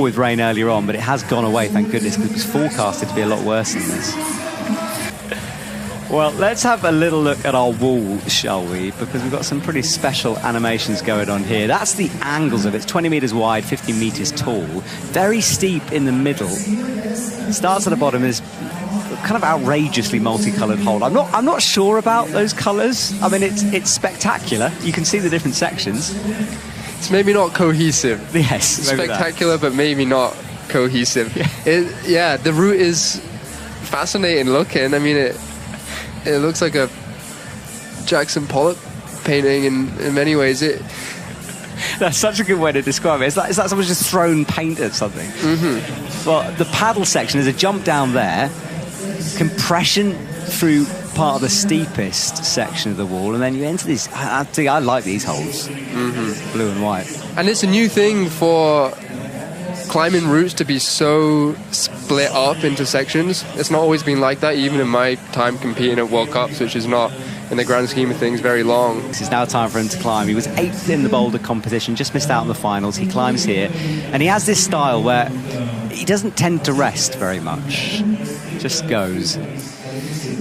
with rain earlier on, but it has gone away, thank goodness, because it was forecasted to be a lot worse than this. Well, let's have a little look at our wall, shall we? Because we've got some pretty special animations going on here. That's the angles of it. It's 20 meters wide, 50 meters tall. Very steep in the middle. Starts at the bottom, is kind of outrageously multicolored hold. I'm not sure about those colors. I mean, it's spectacular. You can see the different sections. It's maybe not cohesive. Yes, spectacular, but maybe not cohesive. Yeah, the route is fascinating looking. I mean, it looks like a Jackson Pollock painting in many ways. That's such a good way to describe it. It's like someone's just thrown paint at something. Well, the paddle section is a jump down there, compression through part of the steepest section of the wall, and then you enter these. I like these holes, blue and white. And it's a new thing for climbing routes to be so split up into sections. It's not always been like that, even in my time competing at World Cups, which is not, in the grand scheme of things, very long. This is now time for him to climb. He was 8th in the boulder competition, just missed out in the finals. He climbs here, and he has this style where he doesn't tend to rest very much. Just goes.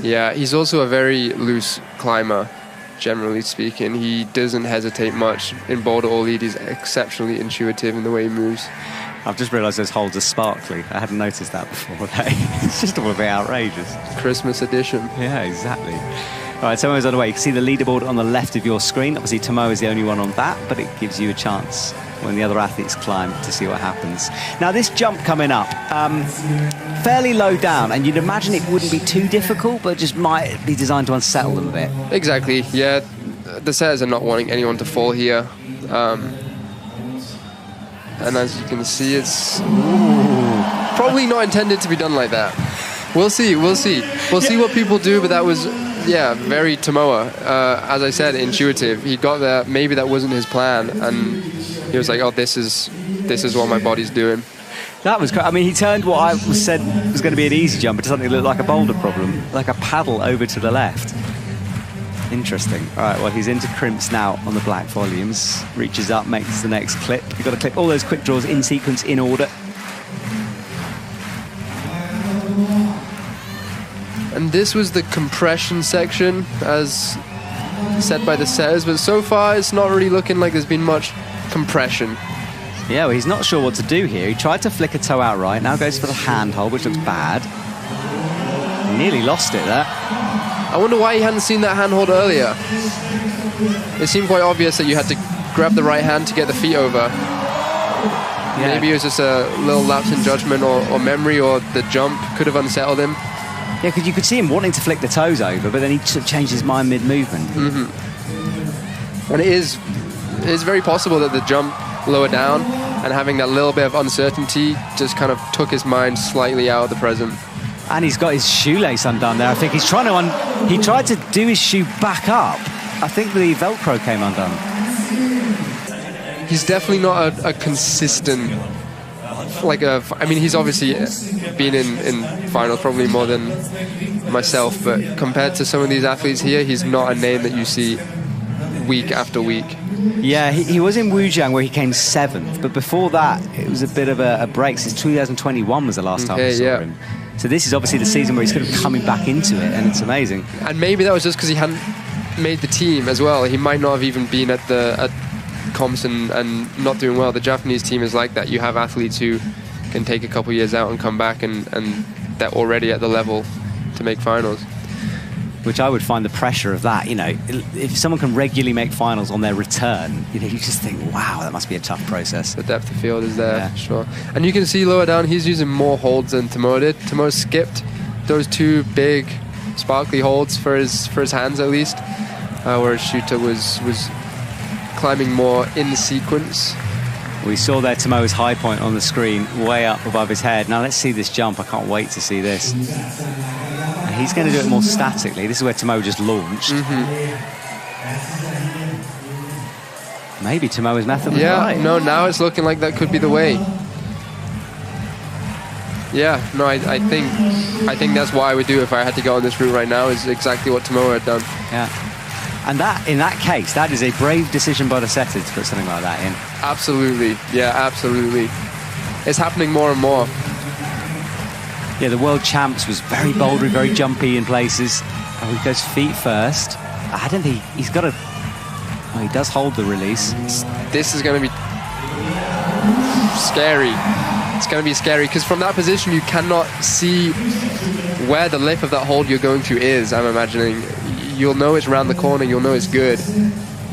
Yeah, he's also a very loose climber, generally speaking. He doesn't hesitate much in boulder or lead. He's exceptionally intuitive in the way he moves. I've just realised those holes are sparkly. I hadn't noticed that before. It's just all a bit outrageous. Christmas edition. Yeah, exactly. All right, Tomoa's on the way. You can see the leaderboard on the left of your screen. Obviously, Tomoa is the only one on that, but it gives you a chance when the other athletes climb to see what happens. Now, this jump coming up, fairly low down, and you'd imagine it wouldn't be too difficult, but just might be designed to unsettle them a bit. Exactly, yeah. The setters are not wanting anyone to fall here. And as you can see, it's probably not intended to be done like that. We'll see. We'll see what people do, but that was, yeah, very Tomoa. As I said, intuitive. He got there. Maybe that wasn't his plan, and he was like, "Oh, this is what my body's doing." That was great. I mean, he turned what I said was going to be an easy jump into something that looked like a boulder problem, like a paddle over to the left. Interesting. All right, well, he's into crimps now on the black volumes. Reaches up, makes the next clip. You've got to clip all those quick draws in sequence, in order. And this was the compression section, as said by the setters, but so far it's not really looking like there's been much compression. Yeah, well, he's not sure what to do here. He tried to flick a toe out right, now goes for the hand hold, which looks bad. He nearly lost it there. I wonder why he hadn't seen that handhold earlier. It seemed quite obvious that you had to grab the right hand to get the feet over. Yeah. Maybe it was just a little lapse in judgment or memory, or the jump could have unsettled him. Yeah, because you could see him wanting to flick the toes over, but then he sort of changed his mind mid-movement. And it is very possible that the jump lower down and having that little bit of uncertainty just kind of took his mind slightly out of the present. And he's got his shoelace undone there. I think he's trying to he tried to do his shoe back up. I think the Velcro came undone. He's definitely not a consistent, I mean, he's obviously been in finals probably more than myself, but compared to some of these athletes here, he's not a name that you see week after week. Yeah, he was in Wujiang where he came 7th, but before that, it was a bit of a break. Since 2021 was the last time we saw him. So this is obviously the season where he's kind of coming back into it, and it's amazing. And maybe that was just because he hadn't made the team as well. He might not have even been at comps and not doing well. The Japanese team is like that. You have athletes who can take a couple years out and come back, and they're already at the level to make finals. Which I would find the pressure of that, you know, if someone can regularly make finals on their return, you know, you just think, wow, that must be a tough process. The depth of field is there, yeah. Sure. And you can see lower down, he's using more holds than Tomoa did. Tomoa skipped those 2 big sparkly holds for his hands at least, whereas Shuta was climbing more in sequence. We saw there Tomoa's high point on the screen, way up above his head. Now let's see this jump. I can't wait to see this. And he's going to do it more statically. This is where Tomoa just launched. Maybe Tomoa's method was right. No, now it's looking like that could be the way. Yeah, no, I think that's what I would do if I had to go on this route right now, is exactly what Tomoa had done. Yeah. And that, in that case, that is a brave decision by the setter to put something like that in. Absolutely. Yeah, absolutely. it's happening more and more. Yeah, the world champs was very bouldery, very jumpy in places. Oh, he goes feet first. I don't think he's got a... Oh, he does hold the release. This is going to be scary. It's going to be scary because from that position you cannot see where the lip of that hold you're going to is, I'm imagining. You'll know it's around the corner, you'll know it's good,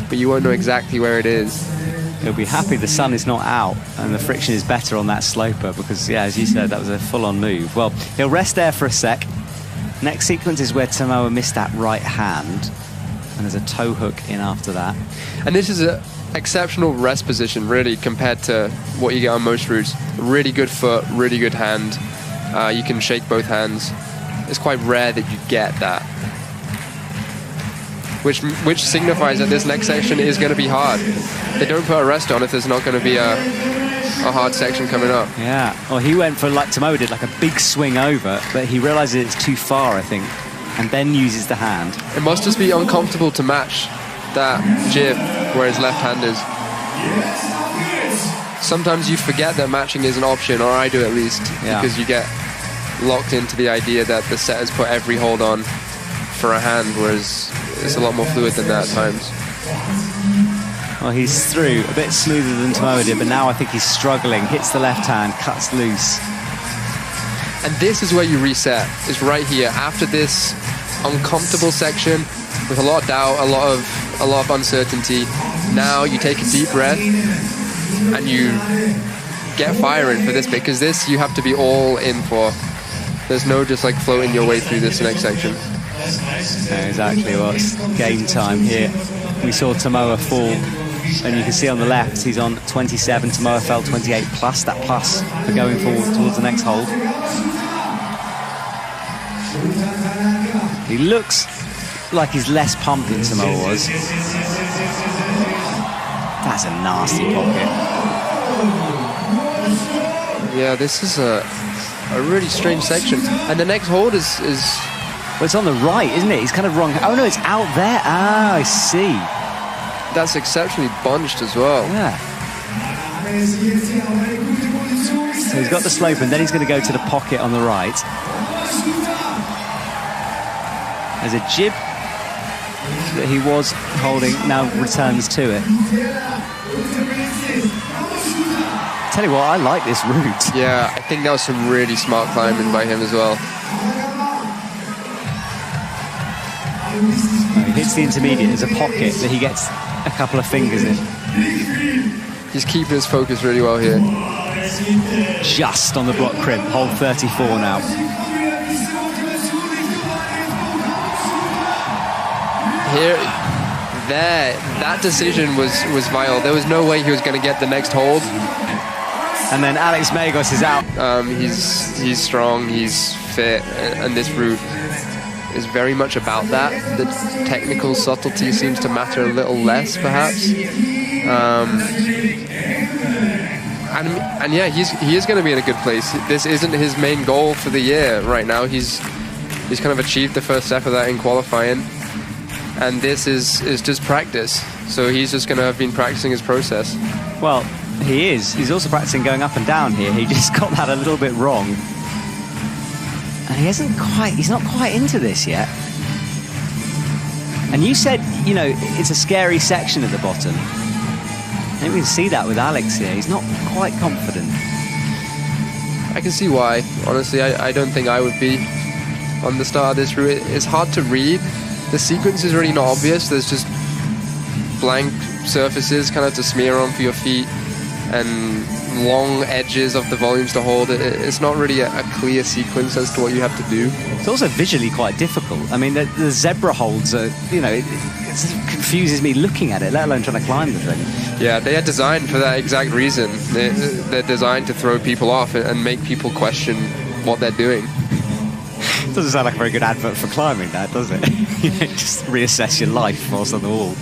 but you won't know exactly where it is. He'll be happy the sun is not out and the friction is better on that sloper because, yeah, as you said, that was a full-on move. Well, he'll rest there for a sec. Next sequence is where Tomoa missed that right hand, and there's a toe hook in after that. And this is an exceptional rest position, really, compared to what you get on most routes. Really good foot, really good hand. You can shake both hands. It's quite rare that you get that. Which signifies that this next section is going to be hard. They don't put a rest on if there's not going to be a hard section coming up. Yeah, well, he went for, like Tomoa did, like a big swing over, but he realizes it's too far, I think, and then uses the hand. It must just be uncomfortable to match that jib where his left hand is. Sometimes you forget that matching is an option, or I do at least, because you get locked into the idea that the setters put every hold on for a hand, whereas it's a lot more fluid than that at times. Well, he's through a bit smoother than Tomoa did, but now I think he's struggling. Hits the left hand, cuts loose. And this is where you reset. It's right here after this uncomfortable section with a lot of doubt, a lot of uncertainty. Now you take a deep breath and you get firing for this bit, because this you have to be all in for. There's no just like floating your way through this next section. Yeah, exactly. Well, it's game time here. We saw Tomoa fall, and you can see on the left he's on 27. Tomoa fell 28 plus. That plus for going forward towards the next hold. He looks like he's less pumped than Tomoa was. That's a nasty pocket. Yeah, this is a really strange section. And the next hold is... Well, it's on the right, isn't it? He's kind of wrong. Oh, no, it's out there. Ah, I see. That's exceptionally bunched as well. Yeah. So he's got the slope, and then he's going to go to the pocket on the right. There's a jib that he was holding, now returns to it. Tell you what, I like this route. Yeah, I think that was some really smart climbing by him as well. He hits the intermediate. There's a pocket that he gets a couple of fingers in. He's keeping his focus really well here. Just on the block crimp, hold 34 now. Here, there, that decision was vital. There was no way he was going to get the next hold. And then Alex Megos is out. He's strong, he's fit, and this route is very much about that. The technical subtlety seems to matter a little less, perhaps. And yeah, he is going to be in a good place. This isn't his main goal for the year right now. He's kind of achieved the first step of that in qualifying, and this is just practice. So he's just going to have been practicing his process. Well, he is. He's also practicing going up and down here. He just got that a little bit wrong. And he's not quite into this yet. And you said, you know, it's a scary section at the bottom. I think we can see that with Alex here. He's not quite confident. I can see why. Honestly, I don't think I would be on the start of this route. It's hard to read. The sequence is really not obvious. There's just blank surfaces kind of to smear on for your feet and long edges of the volumes to hold. It's not really a clear sequence as to what you have to do. It's also visually quite difficult. I mean, the zebra holds are, you know, it confuses me looking at it, let alone trying to climb the thing. Yeah, they are designed for that exact reason. They're designed to throw people off and make people question what they're doing. Doesn't sound like a very good advert for climbing, that, does it? You know, just reassess your life whilst on the wall.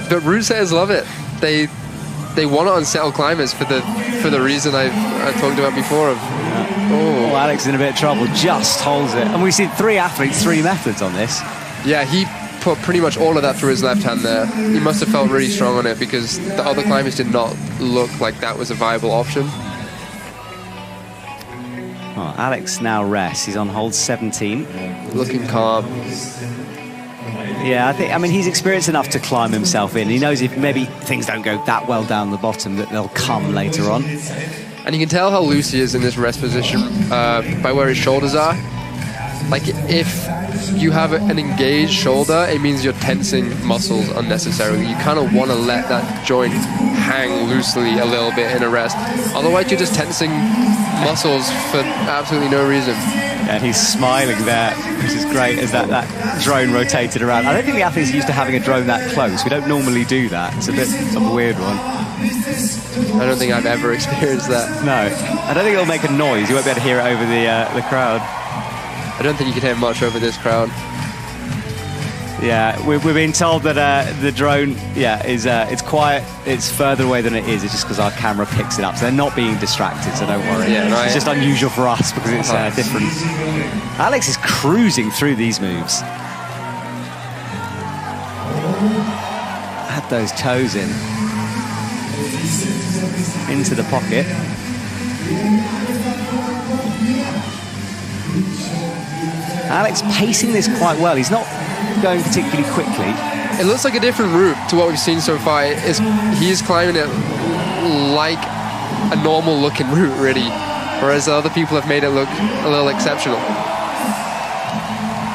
But route setters love it. They want to unsettle climbers for the reason I talked about before. Oh, Alex is in a bit of trouble. Just holds it. And we've seen three athletes, three methods on this. Yeah, he put pretty much all of that through his left hand there. He must have felt really strong on it because the other climbers did not look like that was a viable option. Oh, Alex now rests. He's on hold 17. Looking calm. Yeah, I mean, he's experienced enough to climb himself in. He knows if maybe things don't go that well down the bottom, that they'll come later on. And you can tell how loose he is in this rest position by where his shoulders are. Like, if you have an engaged shoulder, it means you're tensing muscles unnecessarily. You kind of want to let that joint hang loosely a little bit in a rest. Otherwise, you're just tensing muscles for absolutely no reason. And he's smiling there, which is great, as that drone rotated around. I don't think the athletes are used to having a drone that close. We don't normally do that. It's a bit of a weird one. I don't think I've ever experienced that. No. I don't think it'll make a noise. You won't be able to hear it over the crowd. I don't think you can hear much over this crowd. Yeah, we've been told that the drone, is it's quiet. It's further away than it is. It's just because our camera picks it up. So they're not being distracted, so don't worry. Yeah, no, it's just unusual for us because it's different. Alex is cruising through these moves. Had those toes in. Into the pocket. Alex pacing this quite well. He's not going particularly quickly. It looks like a different route to what we've seen so far. He's climbing it like a normal looking route, really, whereas other people have made it look a little exceptional.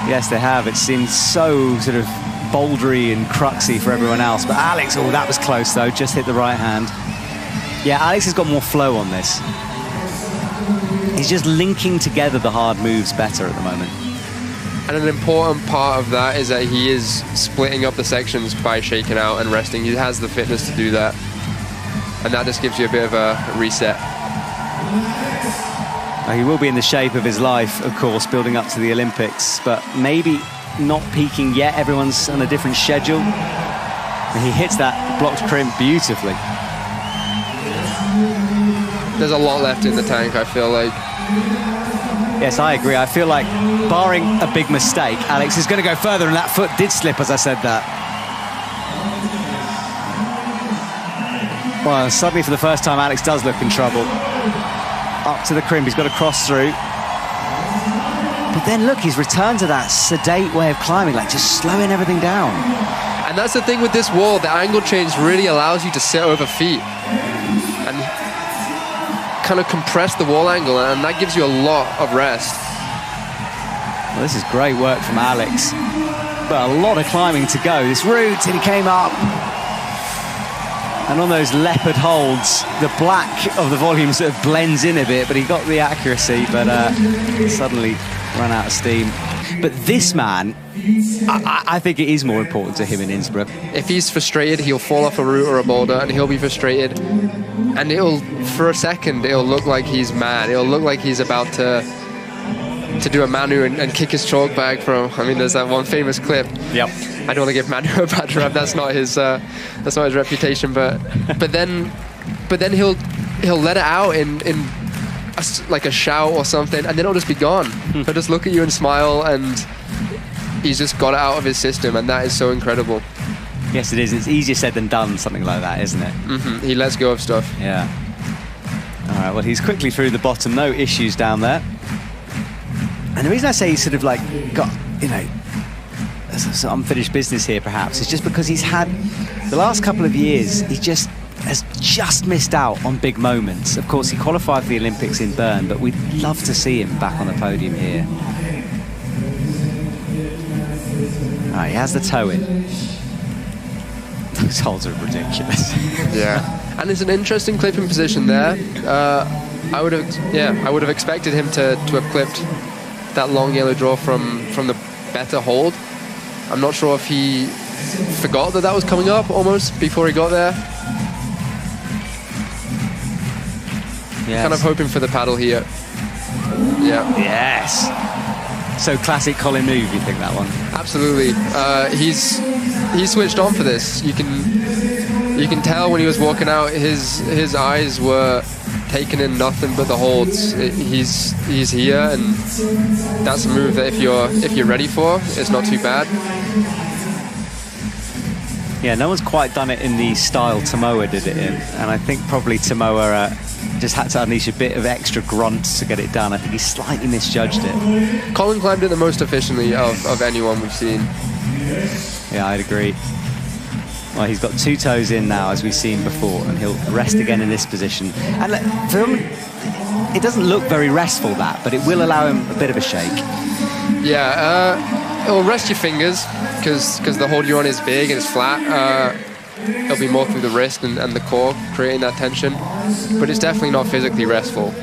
Yes, they have. It seems so sort of bouldery and cruxy for everyone else. But Alex, oh, that was close though. Just hit the right hand. Yeah, Alex has got more flow on this. He's just linking together the hard moves better at the moment. And an important part of that is that he is splitting up the sections by shaking out and resting. He has the fitness to do that. And that just gives you a bit of a reset. He will be in the shape of his life, of course, building up to the Olympics, but maybe not peaking yet. Everyone's on a different schedule. And he hits that blocked crimp beautifully. There's a lot left in the tank, I feel like. Yes, I agree. I feel like, barring a big mistake, Alex is going to go further, and that foot did slip as I said that. Well, suddenly for the first time, Alex does look in trouble. Up to the crimp, he's got to cross through. But then look, he's returned to that sedate way of climbing, like just slowing everything down. And that's the thing with this wall, the angle change really allows you to sit over feet and kind of compress the wall angle, and that gives you a lot of rest. Well, this is great work from Alex. But a lot of climbing to go. This route, and he came up. And on those leopard holds, the black of the volume sort of blends in a bit, but he got the accuracy, but suddenly ran out of steam. But this man, I think it is more important to him in Innsbruck. If he's frustrated, he'll fall off a route or a boulder, and he'll be frustrated. And it'll, for a second, it'll look like he's mad. It'll look like he's about to do a Manu and kick his chalk bag from. I mean, there's that one famous clip. Yep. I don't want to give Manu a bad rep. That's not his reputation. But then he'll let it out in like a shout or something, and then it'll just be gone. He'll just look at you and smile, and he's just got it out of his system, and that is so incredible. Yes, it is. It's easier said than done, something like that, isn't it? Mm-hmm. He lets go of stuff. Yeah. All right, well, he's quickly through the bottom. No issues down there. And the reason I say he's sort of like got, some unfinished business here, perhaps, is just because he's had, the last couple of years, he has just missed out on big moments. Of course, he qualified for the Olympics in Bern, but we'd love to see him back on the podium here. All right, he has the toe in. Those holds are ridiculous. Yeah, and it's an interesting clipping position there. I would have expected him to have clipped that long yellow draw from the better hold. I'm not sure if he forgot that was coming up almost before he got there. Yes. Kind of hoping for the paddle here. Yeah. Yes. So classic Colin move, you think, that one? Absolutely. He switched on for this. You can tell when he was walking out, his eyes were taking in nothing but the holds. He's here, and that's a move that if you're ready for, it's not too bad. Yeah, no one's quite done it in the style Tomoa did it in, and I think probably Tomoa just had to unleash a bit of extra grunt to get it done. I think he slightly misjudged it. Colin climbed it the most efficiently of anyone we've seen. Yeah, I'd agree. Well, he's got 2 toes in now, as we've seen before, and he'll rest again in this position. And for him, it doesn't look very restful, that, but it will allow him a bit of a shake. Yeah, it'll rest your fingers, because the hold you're on is big and it's flat. It'll be more through the wrist and the core, creating that tension. But it's definitely not physically restful.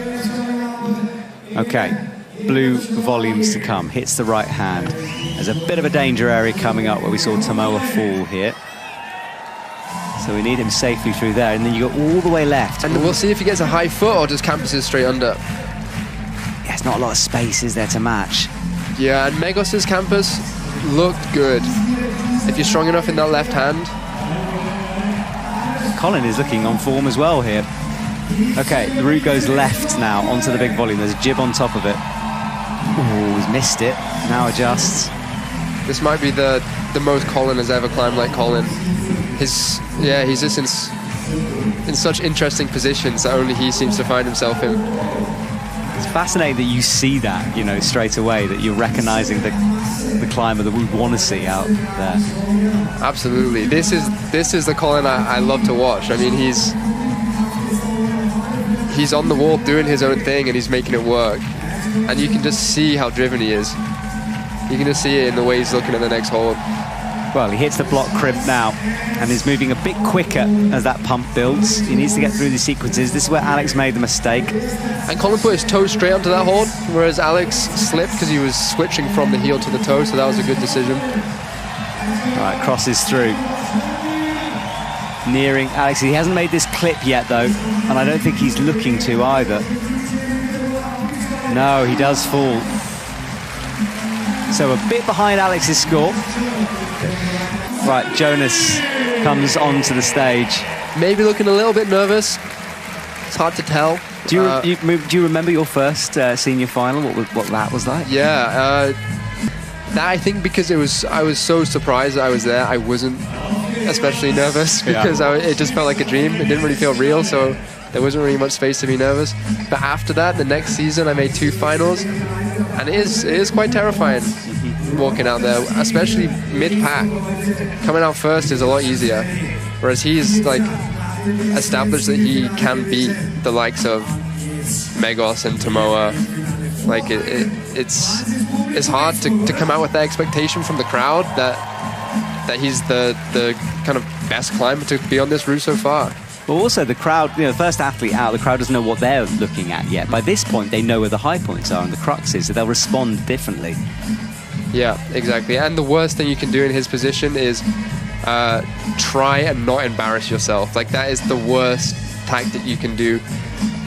Okay, blue volumes to come. Hits the right hand. There's a bit of a danger area coming up where we saw Tomoa fall here. So we need him safely through there, and then you go all the way left. And we'll see if he gets a high foot or just campuses straight under. Yeah, it's not a lot of space, is there, to match? Yeah, and Megos' campus looked good. If you're strong enough in that left hand. Colin is looking on form as well here. Okay, the route goes left now onto the big volume. There's a jib on top of it. Oh, he's missed it. Now adjusts. This might be the most Colin has ever climbed like Colin. He's just in such interesting positions that only he seems to find himself in. It's fascinating that you see that, you know, straight away, that you're recognizing the climber that we want to see out there. Absolutely. This is the Colin I love to watch. I mean, he's on the wall doing his own thing and he's making it work. And you can just see how driven he is. You can just see it in the way he's looking at the next hold. Well, he hits the block crimp now and is moving a bit quicker as that pump builds. He needs to get through the sequences. This is where Alex made the mistake. And Colin put his toe straight onto that hold, whereas Alex slipped because he was switching from the heel to the toe, so that was a good decision. All right, crosses through. Nearing Alex. He hasn't made this clip yet, though, and I don't think he's looking to either. No, he does fall. So a bit behind Alex's score. Right, Jonas comes onto the stage. Maybe looking a little bit nervous. It's hard to tell. Do you remember your first senior final? What that was like? Yeah, that I think because I was so surprised that I was there. I wasn't especially nervous because it just felt like a dream. It didn't really feel real, so there wasn't really much space to be nervous. But after that, the next season, I made 2 finals, and it is quite terrifying. Walking out there, especially mid-pack. Coming out first is a lot easier, whereas he's like established that he can beat the likes of Megos and Tomoa. Like it's hard to come out with that expectation from the crowd that he's the kind of best climber to be on this route so far. But also the crowd, the first athlete out, the crowd doesn't know what they're looking at yet. By this point, they know where the high points are and the cruxes, so they'll respond differently. Yeah, exactly. And the worst thing you can do in his position is try and not embarrass yourself. Like, that is the worst tactic you can do.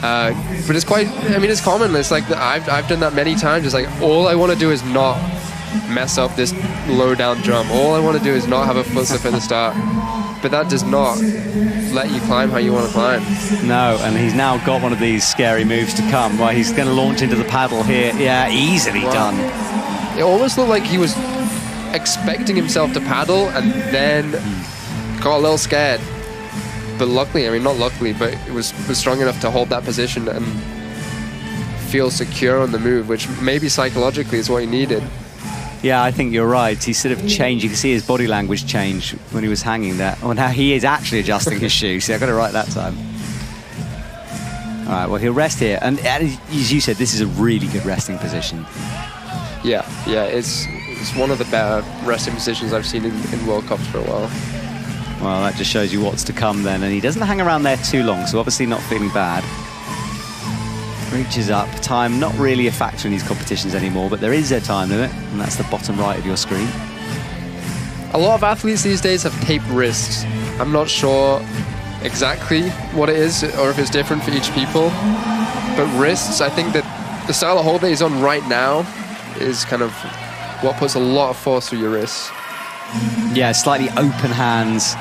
But it's quite, it's common. It's like, I've done that many times. It's like, all I want to do is not mess up this low down jump. All I want to do is not have a foot slip at the start. But that does not let you climb how you want to climb. No, and he's now got one of these scary moves to come. Well, he's going to launch into the paddle here. Yeah, easily done. It almost looked like he was expecting himself to paddle and then got a little scared. But luckily, not luckily, but it was strong enough to hold that position and feel secure on the move, which maybe psychologically is what he needed. Yeah, I think you're right. He sort of changed. You can see his body language change when he was hanging there. Oh, now he is actually adjusting his shoe. See, I got it right that time. All right, well, he'll rest here. And as you said, this is a really good resting position. Yeah, it's one of the better resting positions I've seen in World Cups for a while. Well, that just shows you what's to come then. And he doesn't hang around there too long, so obviously not feeling bad. Reaches up. Time not really a factor in these competitions anymore, but there is a time limit, and that's the bottom right of your screen. A lot of athletes these days have taped wrists. I'm not sure exactly what it is or if it's different for each people, but wrists, I think that the style of hold that he's on right now is kind of what puts a lot of force through your wrists. Yeah, slightly open hands.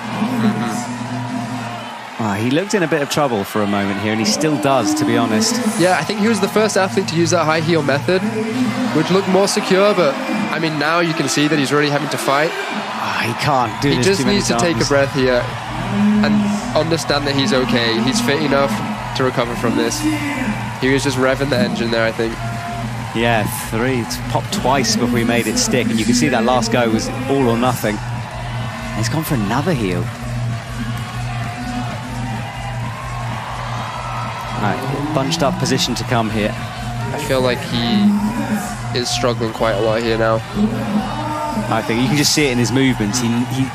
He looked in a bit of trouble for a moment here, and he still does, to be honest. Yeah, I think he was the first athlete to use that high heel method, which looked more secure, but now you can see that he's really having to fight. He can't do this. He just needs to take a breath here and understand that he's okay. He's fit enough to recover from this. He was just revving the engine there, I think. Yeah, 3. It's popped twice before he made it stick, and you can see that last go was all or nothing. And he's gone for another heel. Right, bunched up position to come here. I feel like he is struggling quite a lot here now. I think you can just see it in his movements.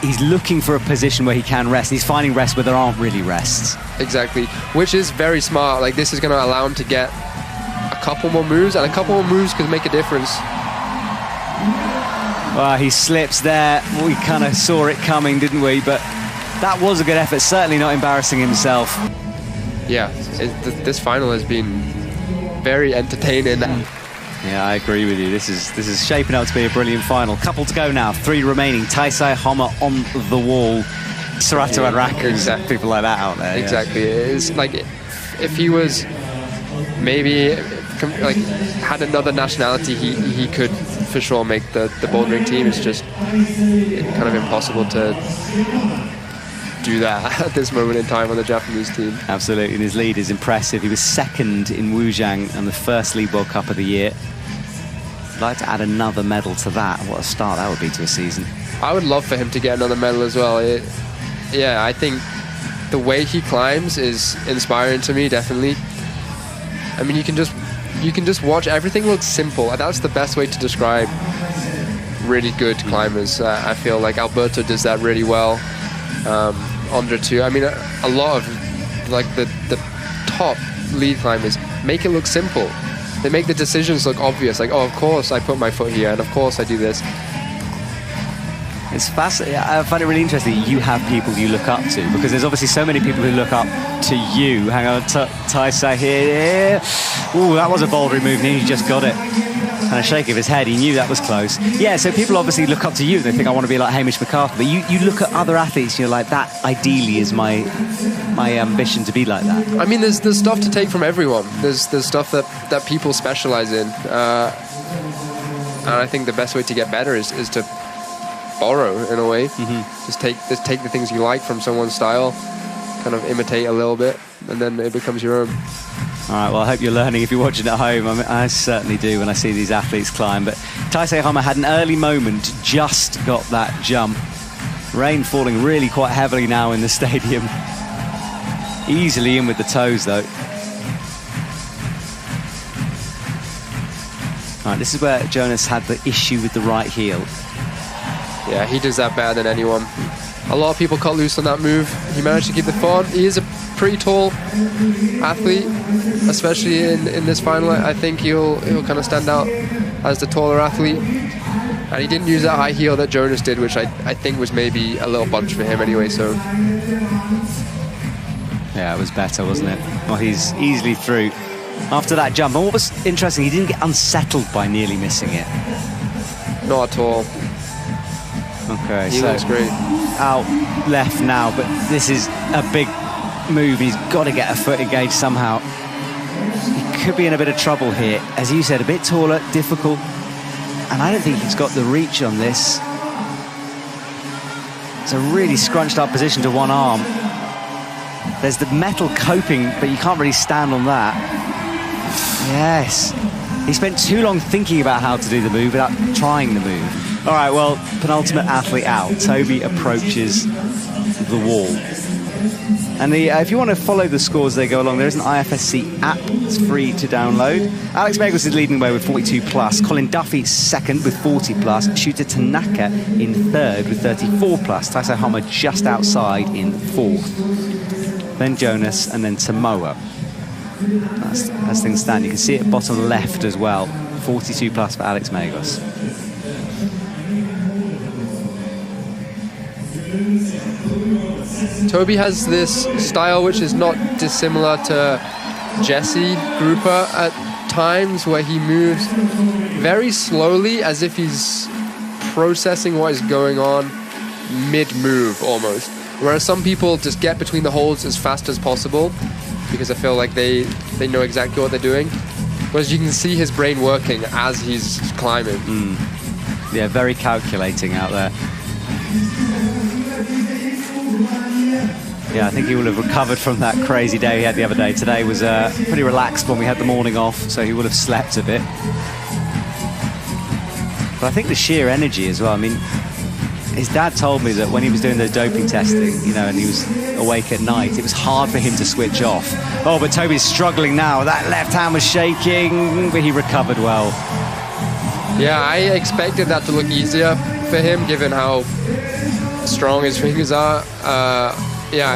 He's looking for a position where he can rest. He's finding rest where there aren't really rests. Exactly, which is very smart. Like, this is going to allow him to get a couple more moves, and a couple more moves could make a difference. Well, he slips there. We kind of saw it coming, didn't we? But that was a good effort. Certainly not embarrassing himself. Yeah, this final has been very entertaining. Yeah, I agree with you. This is shaping up to be a brilliant final. Couple to go now. 3 remaining. Taisei Homma on the wall. Shuta Tanaka, exactly. People like that out there. Exactly. Yeah. It's like if he was maybe like had another nationality, he could for sure make the bouldering team. It's just kind of impossible to do that at this moment in time on the Japanese team. Absolutely, and his lead is impressive. He was second in Wujiang on the first League World Cup of the year. I'd like to add another medal to that. What a start that would be to a season. I would love for him to get another medal as well. Yeah, I think the way he climbs is inspiring to me, definitely. I mean, you can just watch. Everything looks simple, and that's the best way to describe really good climbers. I feel like Alberto does that really well. Andre too. I mean, a lot of like the top lead climbers make it look simple. They make the decisions look obvious. Like, oh, of course I put my foot here, and of course I do this. It's fascinating. I find it really interesting. You have people you look up to, because there's obviously so many people who look up to you. Hang on, Taisei here. Ooh, that was a bouldering move, and he just got it. And a shake of his head, he knew that was close. Yeah, so people obviously look up to you. They think, I want to be like Hamish McArthur. But you look at other athletes, and you're like, that ideally is my ambition to be like that. I mean, there's stuff to take from everyone. There's stuff that people specialize in. And I think the best way to get better is to borrow, in a way. Mm-hmm. Just take the things you like from someone's style, kind of imitate a little bit, and then it becomes your own. All right, well, I hope you're learning if you're watching at home. I certainly do when I see these athletes climb. But Taisei Homma had an early moment, just got that jump. Rain falling really quite heavily now in the stadium. Easily in with the toes, though. All right, this is where Jonas had the issue with the right heel. Yeah, he does that better than anyone. A lot of people cut loose on that move. He managed to keep the foot on. He is a pretty tall athlete, especially in this final. I think he'll kind of stand out as the taller athlete. And he didn't use that high heel that Jonas did, which I think was maybe a little bunch for him anyway, so... Yeah, it was better, wasn't it? Well, he's easily through after that jump. And what was interesting, he didn't get unsettled by nearly missing it. Not at all. Okay, he looks great. Out left now, but this is a big move. He's got to get a foot engaged somehow. He could be in a bit of trouble here. As you said, a bit taller, difficult. And I don't think he's got the reach on this. It's a really scrunched up position to one arm. There's the metal coping, but you can't really stand on that. Yes. He spent too long thinking about how to do the move without trying the move. All right, well, penultimate athlete out. Toby approaches the wall. And if you want to follow the scores as they go along, there is an IFSC app. It's free to download. Alex Megos is leading the way with 42+. Colin Duffy second with 40+. Shuta Tanaka in third with 34+. Taisei Homma just outside in fourth. Then Jonas and then Tomoa. As things stand, you can see it bottom left as well. 42+ for Alex Megos. Toby has this style which is not dissimilar to Jesse Grouper at times, where he moves very slowly as if he's processing what is going on mid-move almost. Whereas some people just get between the holds as fast as possible because I feel like they know exactly what they're doing. Whereas you can see his brain working as he's climbing. Yeah, very calculating out there. Yeah, I think he will have recovered from that crazy day he had the other day. Today was pretty relaxed when we had the morning off, so he would have slept a bit. But I think the sheer energy as well. I mean, his dad told me that when he was doing the doping testing, you know, and he was awake at night, it was hard for him to switch off. Oh, but Toby's struggling now. That left hand was shaking, but he recovered well. Yeah, I expected that to look easier for him, given how strong his fingers are. Yeah,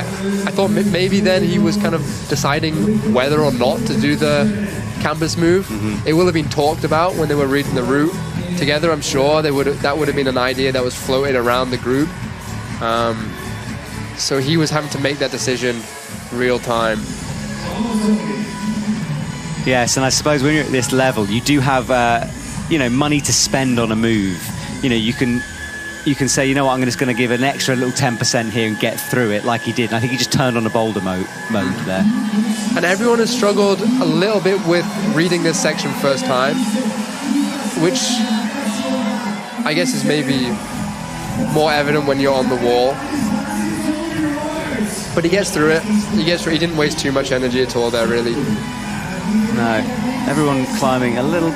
I thought maybe then he was kind of deciding whether or not to do the campus move. It will have been talked about when they were reading the route together, I'm sure. That would have been an idea that was floated around the group. So he was having to make that decision real time. Yes, and I suppose when you're at this level, you do have, you know, money to spend on a move. You know, you can say, you know what, I'm just going to give an extra little 10% here and get through it like he did. And I think he just turned on a boulder mode there. And everyone has struggled a little bit with reading this section first time, which I guess is maybe more evident when you're on the wall. But he gets through it. He didn't waste too much energy at all there, really. No. Everyone climbing a little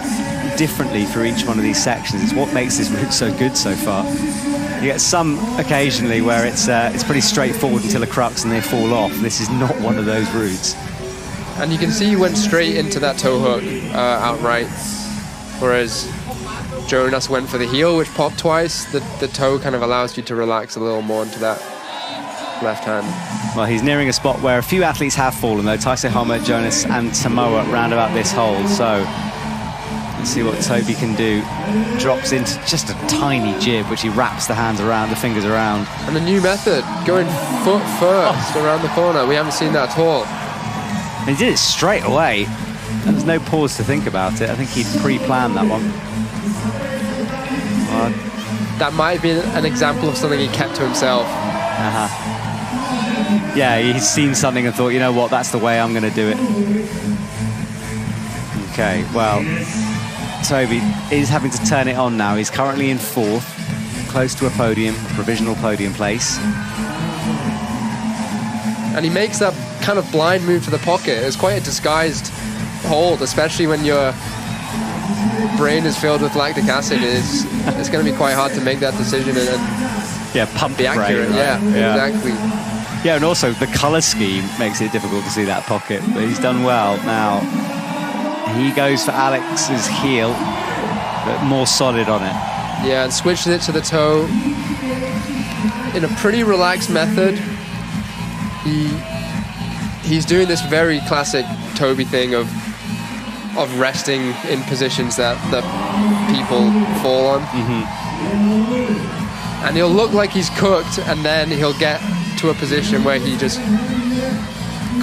differently for each one of these sections. It's what makes this route so good so far. You get some occasionally where it's pretty straightforward until a crux and they fall off. This is not one of those routes. And you can see he went straight into that toe hook outright, whereas Jonas went for the heel, which popped twice. The toe kind of allows you to relax a little more into that left hand. Well, he's nearing a spot where a few athletes have fallen, though. Taisei Homma, Jonas and Tomoa round about this hole. So let's see what Toby can do. Drops into just a tiny jib, which he wraps the hands around, the fingers around. And a new method, going foot first around the corner. We haven't seen that at all. And he did it straight away. There was no pause to think about it. I think he'd pre-planned that one. That might have been an example of something he kept to himself. Yeah, he's seen something and thought, you know what, that's the way I'm going to do it. Okay, well, Toby is having to turn it on now. He's currently in fourth, close to a podium, provisional podium place. And he makes that kind of blind move to the pocket. It's quite a disguised hold, especially when your brain is filled with lactic acid. It's going to be quite hard to make that decision and pump be accurate. Brain, right? Yeah, exactly. Yeah, and also the colour scheme makes it difficult to see that pocket, but he's done well. Now, he goes for Alex's heel, but more solid on it. Yeah, and switches it to the toe in a pretty relaxed method. He's doing this very classic Toby thing of resting in positions that people fall on. And he'll look like he's cooked, and then he'll get to a position where he just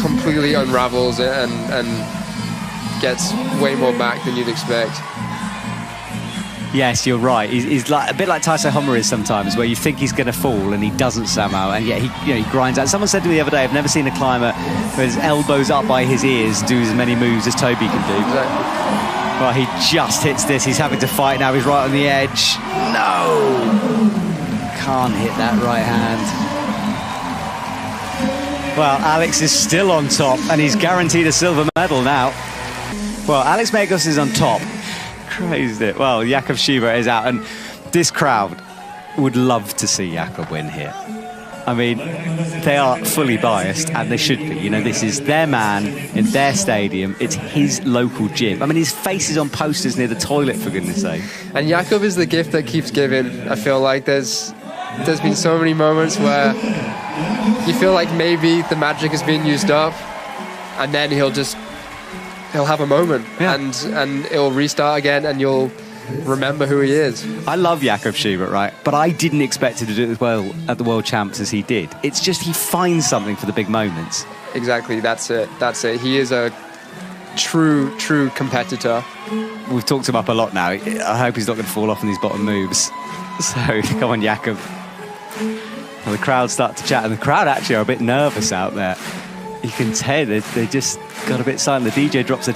completely unravels it and gets way more back than you'd expect. Yes, you're right. He's like a bit like Taisei Homma is sometimes, where you think he's going to fall and he doesn't somehow, and yet he grinds out. Someone said to me the other day, I've never seen a climber with his elbows up by his ears do as many moves as Toby can do. Exactly. Well, he just hits this. He's having to fight now. He's right on the edge. No! Can't hit that right hand. Well, Alex is still on top, and he's guaranteed a silver medal now. Well, Alex Megos is on top. Crazed it. Well, Jakob Schubert is out, and this crowd would love to see Jakob win here. I mean, they are fully biased, and they should be. You know, this is their man in their stadium. It's his local gym. I mean, his face is on posters near the toilet, for goodness sake. And Jakob is the gift that keeps giving. I feel like there's been so many moments where you feel like maybe the magic is being used up, and then he'll have a moment, and it'll restart again, and you'll remember who he is. I love Jakob Schubert, right? But I didn't expect him to do it as well at the World Champs as he did. It's just he finds something for the big moments. Exactly, that's it. He is a true competitor. We've talked him up a lot now. I hope he's not going to fall off in these bottom moves. So, come on, Jakob. Well, the crowd start to chat, and the crowd actually are a bit nervous out there. You can tell they just got a bit silent. The DJ drops a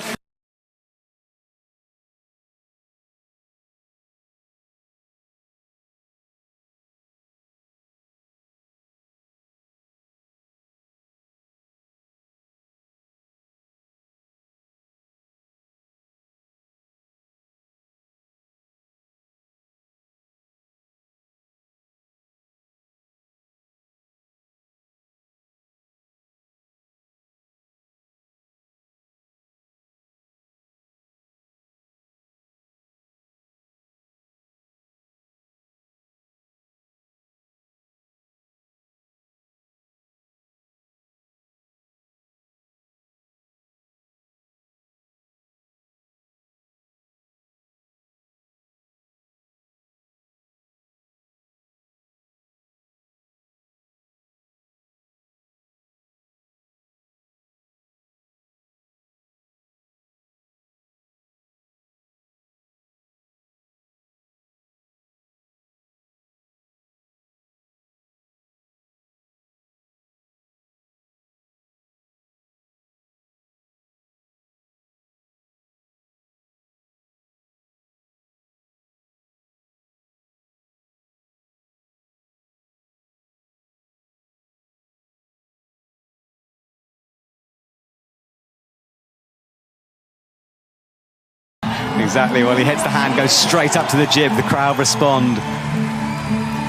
Exactly. Well, he hits the hand, goes straight up to the jib. The crowd respond.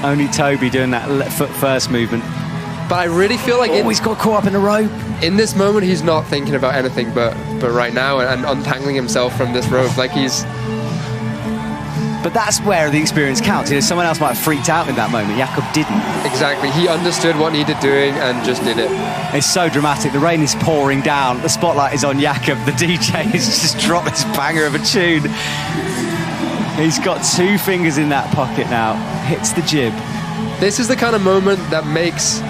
Only Toby doing that foot first movement. But I really feel like he's got caught up in the rope. In this moment, he's not thinking about anything but right now and untangling himself from this rope. Like he's. But that's where the experience counts. You know, someone else might have freaked out in that moment. Jakob didn't. Exactly. He understood what needed doing and just did it. It's so dramatic. The rain is pouring down. The spotlight is on Jakob. The DJ has just dropped this banger of a tune. He's got 2 fingers in that pocket now. Hits the jib. This is the kind of moment that makes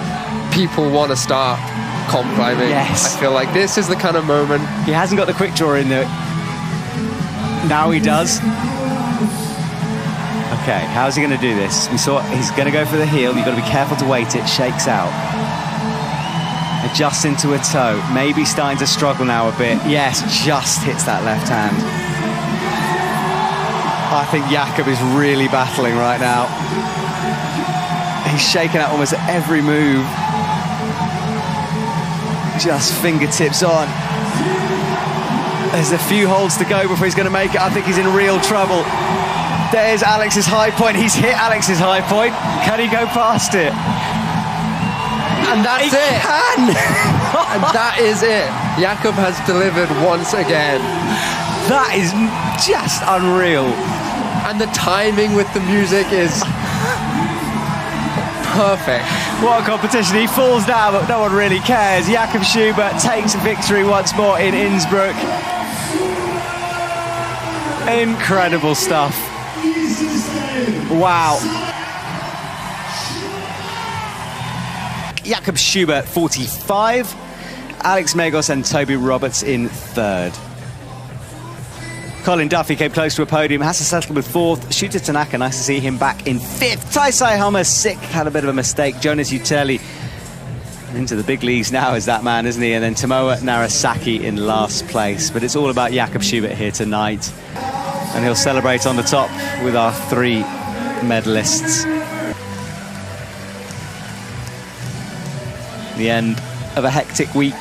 people want to start comp climbing. Yes. I feel like this is the kind of moment. He hasn't got the quick draw in there. Now he does. Okay, how's he going to do this? We saw he's going to go for the heel. You've got to be careful to wait it. Shakes out. Adjusts into a toe. Maybe starting to struggle now a bit. Yes, just hits that left hand. I think Jakob is really battling right now. He's shaking out almost every move. Just fingertips on. There's a few holds to go before he's going to make it. I think he's in real trouble. There's Alex's high point. He's hit Alex's high point. Can he go past it? And that's he it. Can. And that is it. Jakob has delivered once again. That is just unreal. And the timing with the music is perfect. What a competition. He falls down, but no one really cares. Jakob Schubert takes victory once more in Innsbruck. Incredible stuff. Wow. Jakob Schubert, 45. Alex Megos and Toby Roberts in 3rd. Colin Duffy came close to a podium, has to settle with 4th. Shuta Tanaka, nice to see him back in 5th. Taisei Homma, sick, had a bit of a mistake. Jonas Utelli into the big leagues now is that man, isn't he? And then Tomoa Narasaki in last place. But it's all about Jakob Schubert here tonight. And he'll celebrate on the top with our 3 medalists. The end of a hectic week